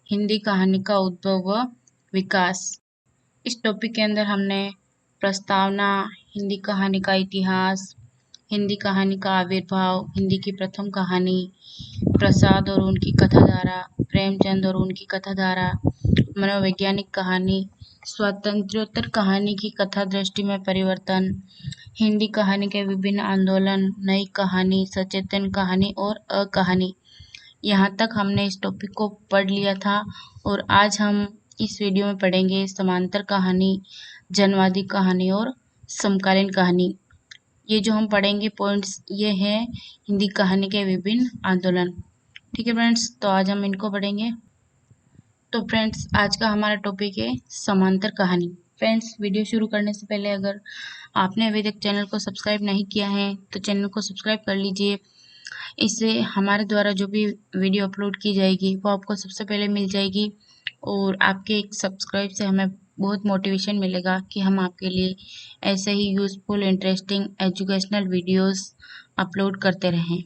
हिंदी कहानी का उद्भव व विकास। इस टॉपिक के अंदर हमने प्रस्तावना, हिंदी कहानी का इतिहास, हिंदी कहानी का आविर्भाव, हिंदी की प्रथम कहानी, प्रसाद और उनकी कथाधारा, प्रेमचंद और उनकी कथाधारा, मनोवैज्ञानिक कहानी, स्वातंत्र्योत्तर कहानी की कथा दृष्टि में परिवर्तन, हिंदी कहानी के विभिन्न आंदोलन, नई कहानी, सचेतन कहानी और अकहानी। यहाँ तक हमने इस टॉपिक को पढ़ लिया था और आज हम इस वीडियो में पढ़ेंगे समांतर कहानी, जनवादी कहानी और समकालीन कहानी। ये जो हम पढ़ेंगे पॉइंट्स ये हैं हिंदी कहानी के विभिन्न आंदोलन। ठीक है फ्रेंड्स, तो आज हम इनको पढ़ेंगे। तो फ्रेंड्स, आज का हमारा टॉपिक है समांतर कहानी। फ्रेंड्स, वीडियो शुरू करने से पहले अगर आपने अभी तक चैनल को सब्सक्राइब नहीं किया है तो चैनल को सब्सक्राइब कर लीजिए। इससे हमारे द्वारा जो भी वीडियो अपलोड की जाएगी वो आपको सबसे पहले मिल जाएगी और आपके एक सब्सक्राइब से हमें बहुत मोटिवेशन मिलेगा कि हम आपके लिए ऐसे ही useful, interesting, educational videos upload करते रहें।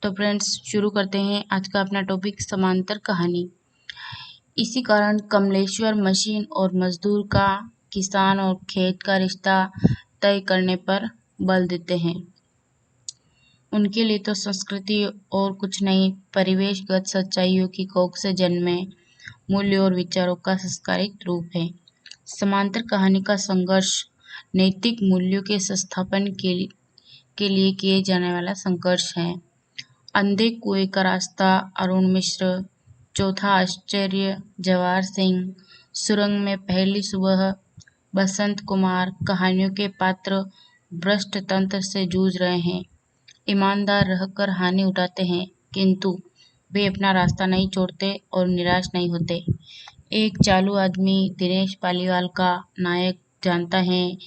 तो फ्रेंड्स, शुरू करते हैं आज का अपना टॉपिक समांतर कहानी। इसी कारण कमलेश्वर मशीन और मजदूर का, किसान और खेत का रिश्ता तय करने पर बल देते हैं। उनके लिए तो संस्कृति और कुछ नहीं, परिवेशगत सच्चाइयों की कोख से जन्मे मूल्य और विचारों का संस्कारित रूप है। समांतर कहानी का संघर्ष नैतिक मूल्यों के संस्थापन के लिए किए जाने वाला संघर्ष है। अंधे कुएं का रास्ता, अरुण मिश्र, चौथा आश्चर्य, जवाहर सिंह, सुरंग में पहली सुबह, बसंत कुमार, कहानियों के पात्र भ्रष्ट तंत्र से जूझ रहे हैं, ईमानदार रहकर हानि उठाते हैं किंतु वे अपना रास्ता नहीं छोड़ते और निराश नहीं होते। एक चालू आदमी दिनेश पालीवाल का नायक जानता है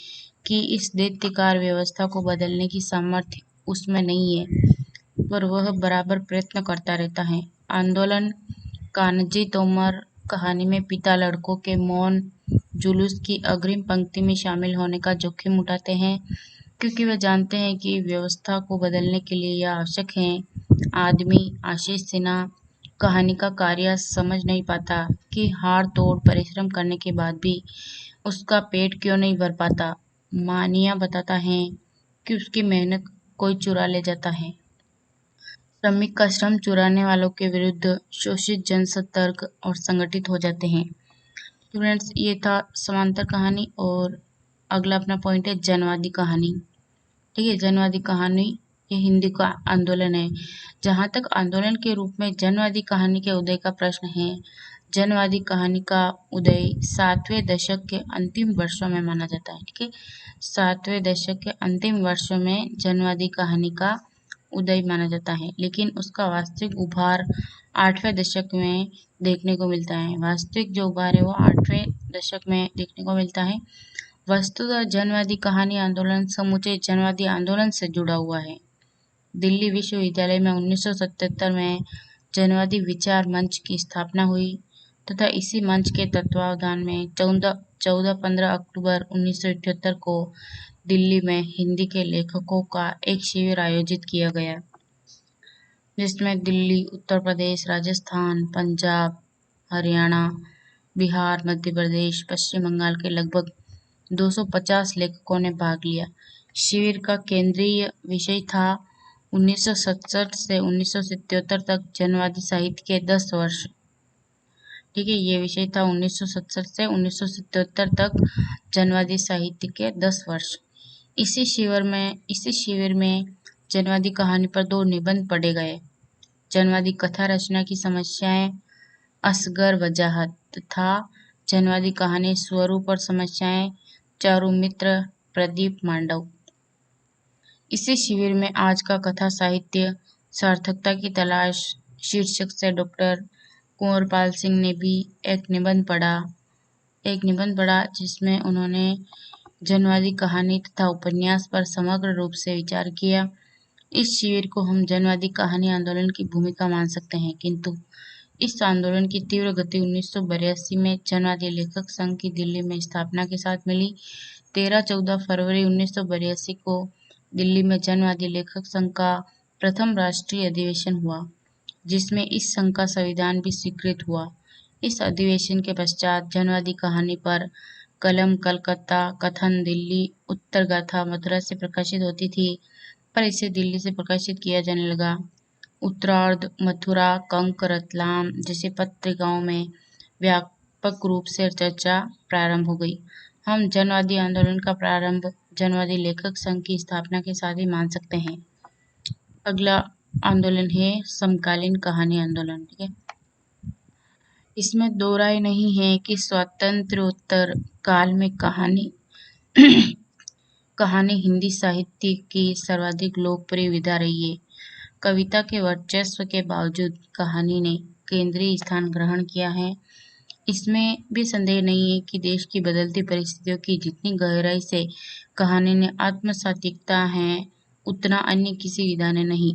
कि इस दैत्यकार व्यवस्था को बदलने की सामर्थ्य उसमें नहीं है, पर वह बराबर प्रयत्न करता रहता है। आंदोलन कानजी तोमर कहानी में पिता लड़कों के मौन जुलूस की अग्रिम पंक्ति में शामिल होने का जोखिम उठाते हैं क्योंकि वे जानते हैं कि व्यवस्था को बदलने के लिए यह आवश्यक है। आदमी आशीष सिन्हा कहानी का कार्य समझ नहीं पाता कि हार तोड़ परिश्रम करने के बाद भी उसका पेट क्यों नहीं भर पाता। मानिया बताता है कि उसकी मेहनत कोई चुरा ले जाता है। श्रमिक का श्रम चुराने वालों के विरुद्ध शोषित जन सतर्क और संगठित हो जाते हैं। फ्रेंड्स, ये था समांतर कहानी और अगला अपना पॉइंट है जनवादी कहानी। ठीक है, जनवादी कहानी ये हिंदी का आंदोलन है। जहाँ तक आंदोलन के रूप में जनवादी कहानी के उदय का प्रश्न है, जनवादी कहानी का उदय 7वें दशक के अंतिम वर्षों में माना जाता है। ठीक है, 7वें दशक के अंतिम वर्षों में जनवादी कहानी का उदय माना जाता है, लेकिन उसका वास्तविक उभार 8वें दशक में देखने को मिलता है। वास्तविक जो उभार है वो 8वें दशक में देखने को मिलता है। वस्तुतः जनवादी कहानी आंदोलन समूचे जनवादी आंदोलन से जुड़ा हुआ है। दिल्ली विश्वविद्यालय में 1977 में जनवादी विचार मंच की स्थापना हुई तथा इसी मंच के तत्वावधान में 14-15 अक्टूबर 1978 को दिल्ली में हिंदी के लेखकों का एक शिविर आयोजित किया गया, जिसमें दिल्ली, उत्तर प्रदेश, राजस्थान, पंजाब, हरियाणा, बिहार, मध्य प्रदेश, पश्चिम बंगाल के लगभग 250 लेखकों ने भाग लिया। शिविर का केंद्रीय विषय था 1967 से 1977 तक जनवादी साहित्य के 10 वर्ष। ठीक है, ये विषय था 1967 से 1977 तक जनवादी साहित्य के 10 वर्ष। इसी शिविर में जनवादी कहानी पर 2 निबंध पढ़े गए। जनवादी कथा रचना की समस्याएं, असगर वजाहत तथा जनवादी कहानी स्वरूप और समस्याएं, चारुमित्र, प्रदीप मांडव। इसी शिविर में आज का कथा साहित्य सार्थकता की तलाश शीर्षक से डॉक्टर कुंवरपाल सिंह ने भी एक निबंध पढ़ा जिसमें उन्होंने जनवादी कहानी तथा उपन्यास पर समग्र रूप से विचार किया। इस शिविर को हम जनवादी कहानी आंदोलन की भूमिका मान सकते हैं, किंतु इस आंदोलन की तीव्र गति 1982 में जनवादी लेखक संघ की दिल्ली में स्थापना के साथ मिली। 13-14 फरवरी 1982 को दिल्ली में जनवादी लेखक संघ का प्रथम राष्ट्रीय अधिवेशन हुआ। जिसमें इस संघ का संविधान भी स्वीकृत हुआ। इस अधिवेशन के पश्चात जनवादी कहानी पर कलम कलकत्ता, कथन दिल्ली, उत्तर गाथा मद्रास से प्रकाशित होती थी, पर इसे दिल्ली से प्रकाशित किया जाने लगा। उत्तरार्ध मथुरा, कंक, रतलाम जैसे पत्रिकाओं में व्यापक रूप से चर्चा प्रारंभ हो गई। हम जनवादी आंदोलन का प्रारंभ जनवादी लेखक संघ की स्थापना के साथ ही मान सकते हैं। अगला आंदोलन है समकालीन कहानी आंदोलन। ठीक है, इसमें दो राय नहीं है कि स्वातंत्र्योत्तर काल में कहानी हिंदी साहित्य की सर्वाधिक लोकप्रिय विधा रही है। कविता के वर्चस्व के बावजूद कहानी ने केंद्रीय स्थान ग्रहण किया है। इसमें भी संदेह नहीं है कि देश की बदलती परिस्थितियों की जितनी गहराई से कहानी ने आत्मसातिकता है, उतना अन्य किसी विधा ने नहीं।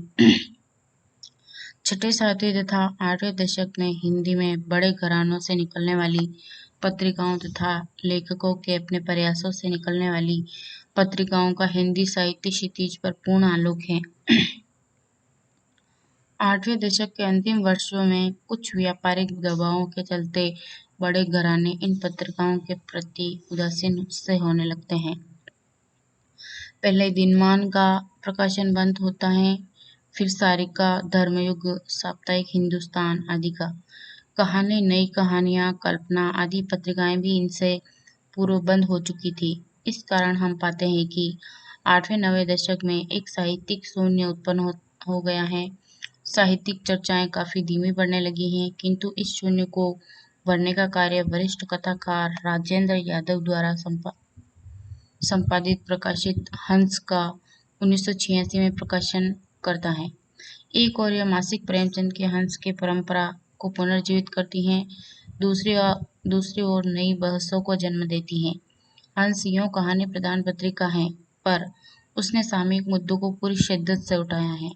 छठे, सातवें तथा आठवें दशक में हिंदी में बड़े घरानों से निकलने वाली पत्रिकाओं तथा लेखकों के अपने प्रयासों से निकलने वाली पत्रिकाओं का हिंदी साहित्य क्षितिज पर पूर्ण आलोक है। आठवें दशक के अंतिम वर्षों में कुछ व्यापारिक दबावों के चलते बड़े घराने इन पत्रिकाओं के प्रति उदासीन से होने लगते हैं। पहले दिनमान का प्रकाशन बंद होता है, फिर सारिका, धर्मयुग, साप्ताहिक हिंदुस्तान आदि का। कहानी, नई कहानियां, कल्पना आदि पत्रिकाएं भी इनसे पूर्व बंद हो चुकी थी। इस कारण हम पाते हैं कि 8वें-9वें दशक में एक साहित्यिक शून्य उत्पन्न हो गया है। साहित्यिक चर्चाएं काफी धीमी पड़ने लगी हैं, किंतु इस शून्य को भरने का कार्य वरिष्ठ कथाकार राजेंद्र यादव द्वारा संपादित प्रकाशित हंस का 1986 में प्रकाशन करता है। एक और यह मासिक प्रेमचंद के हंस के परंपरा को पुनर्जीवित करती हैं, दूसरी ओर नई बहसों को जन्म देती हैं। हंस यूं कहानी प्रधान पत्रिका है, पर उसने सामयिक मुद्दों को पूरी शिद्दत से उठाया है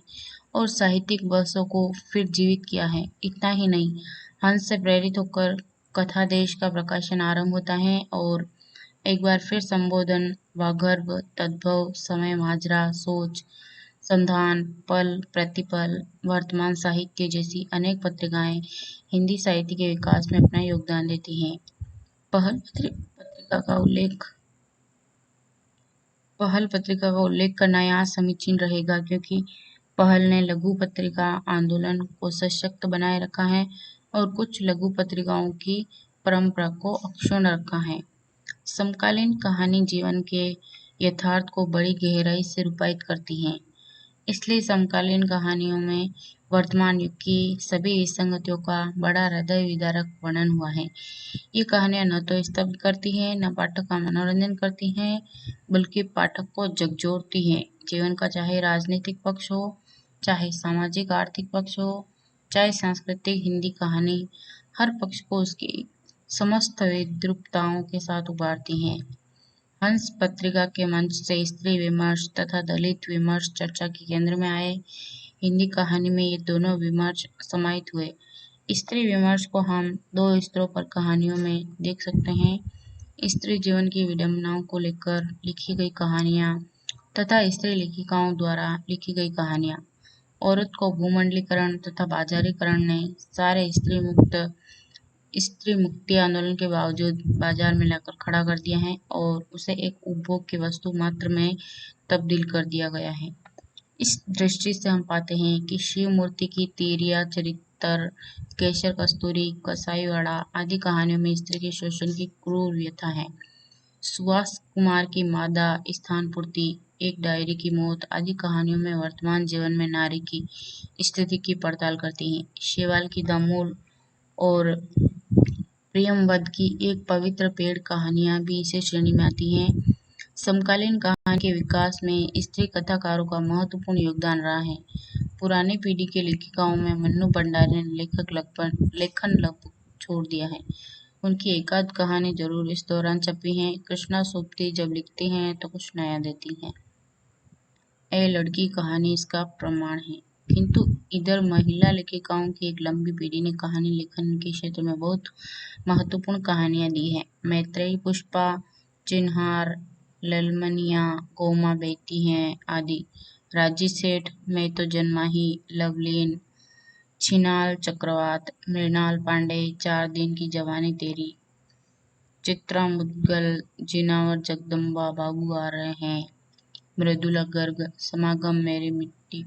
और साहित्यिक बहसों को फिर जीवित किया है। इतना ही नहीं, हंस से प्रेरित होकर कथा देश का प्रकाशन आरंभ होता है और एक बार फिर संबोधन, वागर्भ, तद्भव, समय माजरा, सोच, संधान, पल, प्रतिपल, वर्तमान साहित्य जैसी अनेक पत्रिकाएं हिंदी साहित्य के विकास में अपना योगदान देती हैं। पहल पत्रिका का उल्लेख करना यहाँ समीचीन रहेगा, क्योंकि पहल ने लघु पत्रिका आंदोलन को सशक्त बनाए रखा है और कुछ लघु पत्रिकाओं की परंपरा को अक्षुण्ण रखा है। समकालीन कहानी जीवन के यथार्थ को बड़ी गहराई से रूपायित करती हैं, इसलिए समकालीन कहानियों में वर्तमान युग की सभी विसंगतियों का बड़ा हृदय विदारक वर्णन हुआ है। ये कहानियां न तो स्तब्ध करती हैं, न पाठक का मनोरंजन करती हैं, बल्कि पाठक को झकझोरती हैं। जीवन का चाहे राजनीतिक पक्ष हो, चाहे सामाजिक आर्थिक पक्ष हो, चाहे सांस्कृतिक, हिंदी कहानी हर पक्ष को उसकी समस्त विद्रूपताओं के साथ उभारती हैं। हंस पत्रिका के मंच से स्त्री विमर्श तथा दलित विमर्श चर्चा के केंद्र में आए। हिंदी कहानी में ये दोनों विमर्श समाहित हुए। स्त्री विमर्श को हम दो स्तरों पर कहानियों में देख सकते हैं: स्त्री जीवन की विडंबनाओं को लेकर लिखी गई कहानियाँ तथा स्त्री लेखिकाओं द्वारा लिखी गई कहानियाँ। औरत को भूमंडलीकरण तथा बाजारीकरण ने सारे स्त्री मुक्ति आंदोलन के बावजूद बाजार में लाकर खड़ा कर दिया है और उसे एक उपभोग की वस्तु मात्र में तब्दील कर दिया गया है। इस दृष्टि से हम पाते हैं कि शिव मूर्ति की तीरिया चरित्र, केशर कस्तूरी, कसाईवाड़ा आदि कहानियों में स्त्री के शोषण की क्रूर व्यथा है। सुभाष कुमार की मादा, स्थान पूर्ति, एक डायरी की मौत आदि कहानियों में वर्तमान जीवन में नारी की स्थिति की पड़ताल करती हैं। शेवाल की दामूल और प्रियमवद की एक पवित्र पेड़ कहानियां भी इसी श्रेणी में आती हैं। समकालीन कहानी के विकास में स्त्री कथाकारों का महत्वपूर्ण योगदान रहा है। पुरानी पीढ़ी के लेखिकाओं में मन्नू भंडारी ने लेखन लगभग छोड़ दिया है। उनकी एकाध कहानी जरूर इस दौरान छपी हैं। कृष्णा सोबती जब लिखती हैं तो कुछ नया देती हैं। ए लड़की कहानी इसका प्रमाण है। किंतु इधर महिला लेखिकाओं की एक लंबी पीढ़ी ने कहानी लेखन के क्षेत्र में बहुत महत्वपूर्ण कहानियां दी हैं। मैत्रेयी, पुष्पा, चिन्हार, ललमनिया, गोमा बेटी हैं आदि। राजी सेठ, मैं तो जन्मा ही, लवलीन, छिनाल चक्रवात, मृणाल पांडे, 4 दिन की जवानी तेरी, चित्रा मुदगल, जिनावर जगदम्बा बाबू आ रहे हैं, मृदुला गर्ग, समागम मेरी मिट्टी,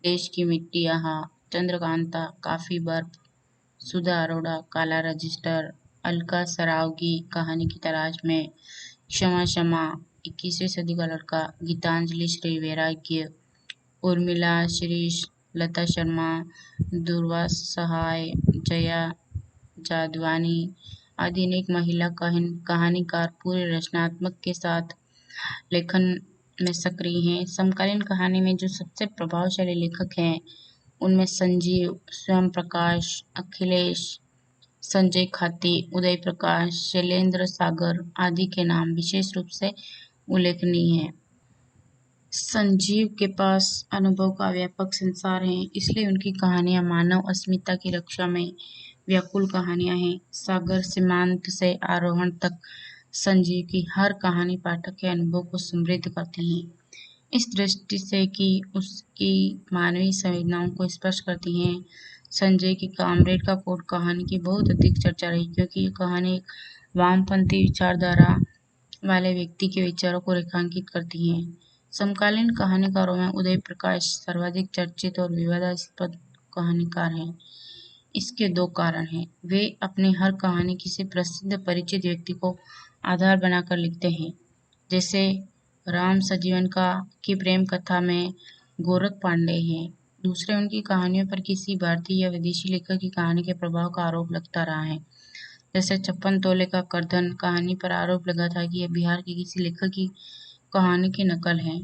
देश की मिट्टी यहाँ, चंद्रकांता, काफी बर्फ, सुधा अरोड़ा, काला रजिस्टर, अलका सरावगी, कहानी की तलाश में, क्षमा क्षमा, 21वीं सदी का लड़का, गीतांजलि श्री वैराग्य, उर्मिला शिरीष, लता शर्मा, दुर्वा सहाय, जया जादवानी आदि अनेक महिला कहानीकार पूरे रचनात्मक के साथ लेखन में सक्रिय हैं। समकालीन कहानी में जो सबसे प्रभावशाली लेखक हैं उनमें संजीव, स्वयं प्रकाश, अखिलेश, संजय खाती, उदय प्रकाश, शैलेंद्र सागर आदि के नाम विशेष रूप से उल्लेखनीय हैं। संजीव के पास अनुभव का व्यापक संसार है, इसलिए उनकी कहानियां मानव अस्मिता की रक्षा में व्याकुल कहानियां हैं। सागर सीमांत से आरोहण तक संजीव की हर कहानी पाठक के अनुभव को समृद्ध करती है, इस दृष्टि से कि उसकी मानवीय संवेदनाओं को स्पर्श करती हैं। संजय की कामरेड का कोट कहानी की बहुत अधिक चर्चा रही, क्योंकि ये कहानी एक वामपंथी विचारधारा वाले व्यक्ति के विचारों को रेखांकित करती है। समकालीन कहानीकारों में उदय प्रकाश सर्वाधिक चर्चित और विवादास्पद कहानीकार हैं। इसके 2 कारण हैं। वे अपनी हर कहानी किसी प्रसिद्ध परिचित व्यक्ति को आधार बनाकर लिखते हैं, जैसे राम सजीवन की प्रेम कथा में गोरख पांडे हैं। दूसरे, उनकी कहानियों पर किसी भारतीय या विदेशी लेखक की कहानी के प्रभाव का आरोप लगता रहा है, जैसे 56 तोले का करधन कहानी पर आरोप लगा था कि यह बिहार के किसी लेखक की कहानी की नकल है।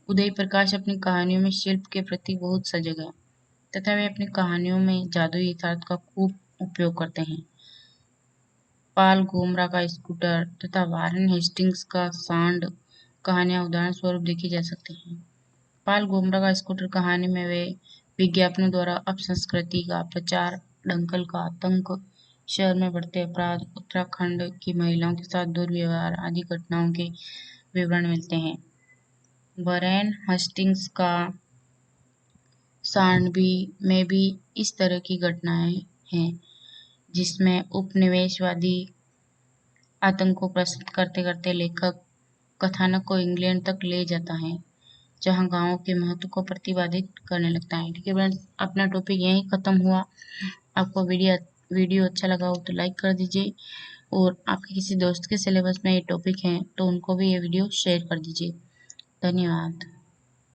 उदय प्रकाश अपनी कहानियों में शिल्प के प्रति बहुत सजग है, तथा वे अपनी कहानियों में जादुई यथार्थ का खूब उपयोग करते हैं। पाल गोमरा का स्कूटर तथा वारेन हेस्टिंग्स का सांड कहानियां उदाहरण स्वरूप देखी जा सकती हैं। पाल गोमरा का स्कूटर कहानी में वे विज्ञापनों द्वारा अपसंस्कृति का प्रचार, दंगल का आतंक, शहर में बढ़ते अपराध, उत्तराखंड की महिलाओं के साथ दुर्व्यवहार आदि घटनाओं के विवरण मिलते हैं। वारेन हेस्टिंग्स का सांडवी में भी इस तरह की घटनाएं हैं, जिसमें उपनिवेशवादी आतंक को प्रस्तुत करते करते लेखक कथानक को इंग्लैंड तक ले जाता है, जहां गांवों के महत्व को प्रतिपादित करने लगता है। ठीक है फ्रेंड्स, अपना टॉपिक यहीं खत्म हुआ। आपको वीडियो अच्छा लगा हो तो लाइक कर दीजिए, और आपके किसी दोस्त के सिलेबस में ये टॉपिक हैं तो उनको भी ये वीडियो शेयर कर दीजिए। धन्यवाद।